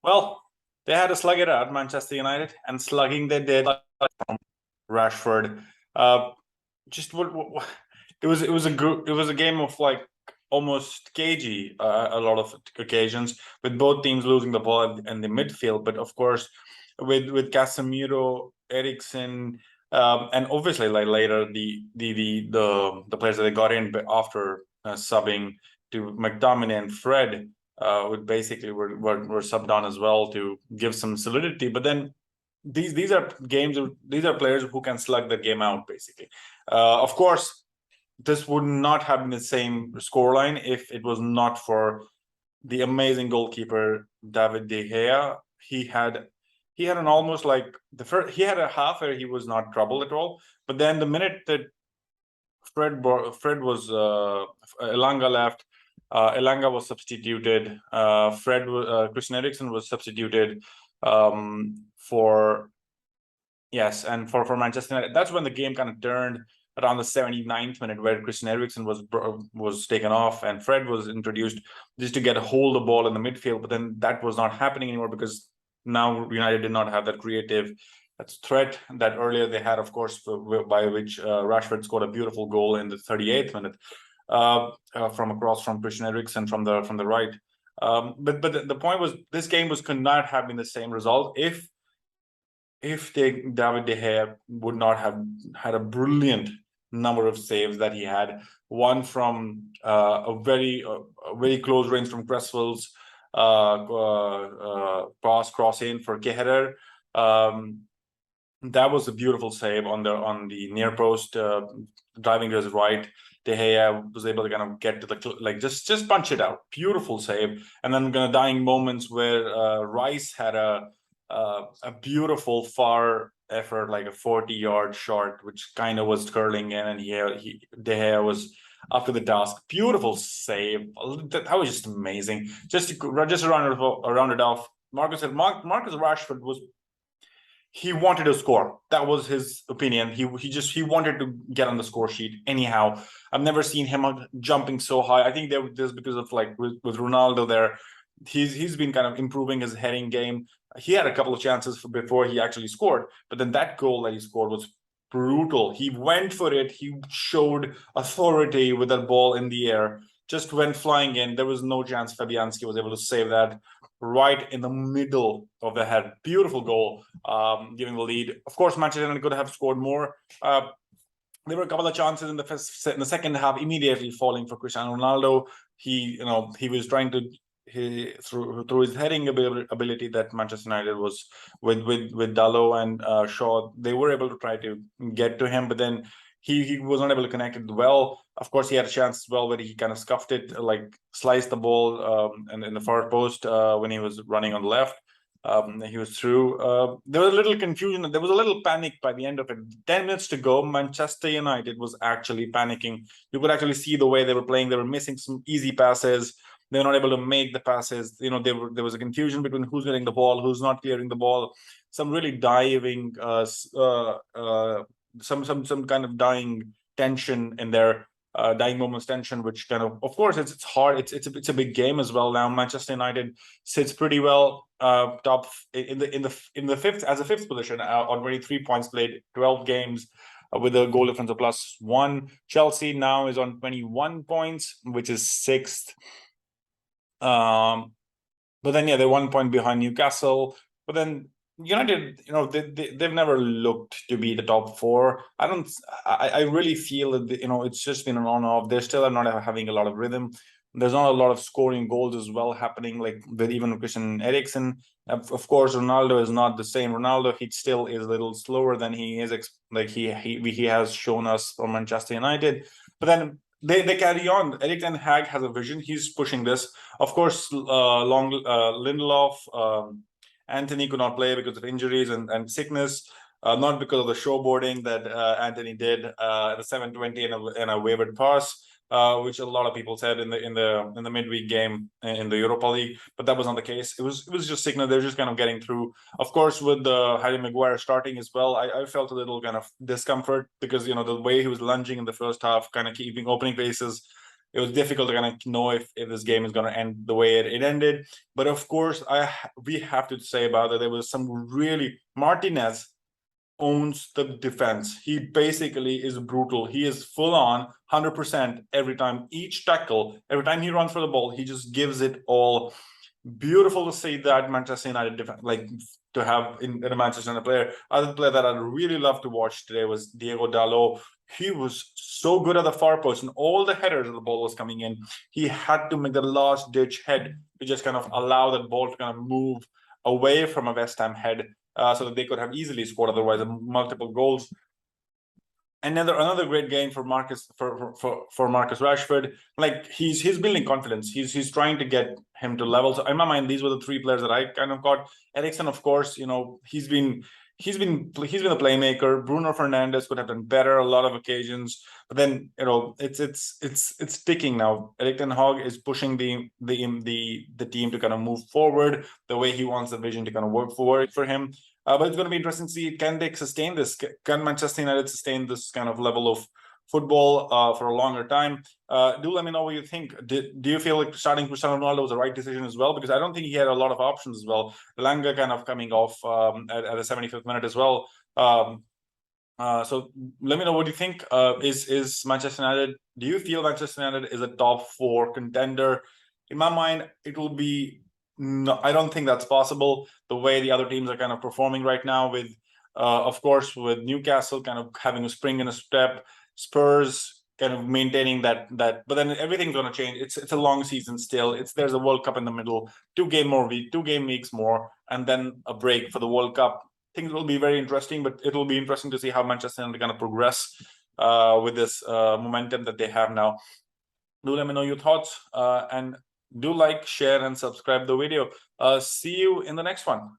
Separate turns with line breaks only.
Well, they had to slug it out, Manchester United, and slugging they did from Rashford. Just what it was a game of like almost cagey a lot of occasions, with both teams losing the ball in the midfield. But of course, with Casemiro, Eriksen, and obviously like later the players that they got in after subbing to McTominay and Fred, would basically were subbed on as well to give some solidity. But then these are games, these are players who can slug the game out basically. Of course, this would not have been the same scoreline if it was not for the amazing goalkeeper David De Gea. He had an almost like he had a half where he was not troubled at all, but then the minute that Fred was Elanga left, Elanga was substituted. Christian Eriksen was substituted for and for Manchester United. That's when the game kind of turned around the 79th minute, where Christian Eriksen was taken off and Fred was introduced just to get a hold of the ball in the midfield. But then that was not happening anymore because now United did not have that creative threat that earlier they had, of course, by which Rashford scored a beautiful goal in the 38th minute from across from Christian Eriksen from the right. But the point was, this game could not have been the same result if David De Gea would not have had a brilliant number of saves that he had. One from a very close range from Cresswell's cross in for Kehrer. That was a beautiful save on the near post, driving to his right. De Gea was able to kind of get to the just punch it out. Beautiful save. And then dying moments where Rice had a beautiful far effort, like a 40-yard shot, which kind of was curling in, and De Gea was up to the task. Beautiful save. That was just amazing. Just to round it off, Marcus Rashford he wanted to score. That was his opinion. He wanted to get on the score sheet anyhow. I've never seen him jumping so high. I think there's because of like with Ronaldo there, he's been kind of improving his heading game. He had a couple of chances before he actually scored, but then that goal that he scored was brutal. He went for it. He showed authority with that ball in the air. Just went flying in. There was no chance Fabianski was able to save that. Right in the middle of the head. Beautiful goal, giving the lead. Of course, Manchester United could have scored more. There were a couple of chances in the second half, immediately falling for Cristiano Ronaldo. He was trying to through his heading ability that Manchester United was with Dalot and Shaw. They were able to try to get to him, but then he was not able to connect it well. Of course, he had a chance as well where he kind of scuffed it, like sliced the ball and in the far post when he was running on the left. He was through. There was a little confusion. There was a little panic by the end of it. 10 minutes to go. Manchester United was actually panicking. You could actually see the way they were playing. They were missing some easy passes. They were not able to make the passes. There was a confusion between who's getting the ball, who's not clearing the ball. Some really diving, some kind of dying tension in there. Dying moments tension, which kind of course it's hard. It's a big game as well now. Manchester United sits pretty well top in the fifth, as a fifth position on 23 points played, 12 games with a goal difference of +1. Chelsea now is on 21 points, which is sixth. But then they're 1 point behind Newcastle. But then United, they've never looked to be the top four. I really feel that it's just been an on-off. They still are not having a lot of rhythm. There's not a lot of scoring goals as well happening, like with even Christian Eriksen. Of course, Ronaldo is not the same Ronaldo. He still is a little slower than he is, like he has shown us from Manchester United. But then they carry on. Erik ten Hag has a vision. He's pushing this. Of course, Lindelof. Anthony could not play because of injuries and sickness, not because of the showboarding that Anthony did at the 7:20 in a wavered pass, which a lot of people said in the midweek game in the Europa League, but that was not the case. It was just signal. They're just kind of getting through. Of course, with Harry Maguire starting as well, I felt a little kind of discomfort because the way he was lunging in the first half, kind of keeping opening faces. it was difficult to kind of know if this game is going to end the way it ended. But of course, we have to say about that there was some really Martinez owns the defense. He basically is brutal. He is full on 100% every time. Each tackle, every time he runs for the ball, he just gives it all. Beautiful to see that Manchester United defense, like to have in a Manchester United player. Other player that I really love to watch today was Diogo Dalot. He was so good at the far post, and all the headers of the ball was coming in. He had to make the last ditch head to just kind of allow that ball to kind of move away from a West Ham head, so that they could have easily scored otherwise multiple goals. And another great game for Marcus Rashford. Like he's building confidence. He's trying to get him to levels. So in my mind, these were the three players that I kind of got. Eriksen, of course, he's been a playmaker. Bruno Fernandes could have done better a lot of occasions, but then it's ticking now. Erik ten Hag is pushing the team to kind of move forward the way he wants the vision to kind of work forward for him. But it's going to be interesting to see, can they sustain this? Can Manchester United sustain this kind of level of football for a longer time? Do let me know what you think. Do you feel like starting Cristiano Ronaldo was the right decision as well? Because I don't think he had a lot of options as well. Langa kind of coming off at the 75th minute as well. So let me know what you think. Is Manchester United, do you feel Manchester United is a top 4 contender? In my mind, it will be... No, I don't think that's possible. The way the other teams are kind of performing right now, with of course, with Newcastle kind of having a spring in a step, Spurs kind of maintaining that. But then everything's going to change. It's a long season still. There's a World Cup in the middle, 2 game weeks more, and then a break for the World Cup. Things will be very interesting, but it will be interesting to see how Manchester United kind of progress with this momentum that they have now. Do let me know your thoughts, and do like, share, and subscribe the video. See you in the next one.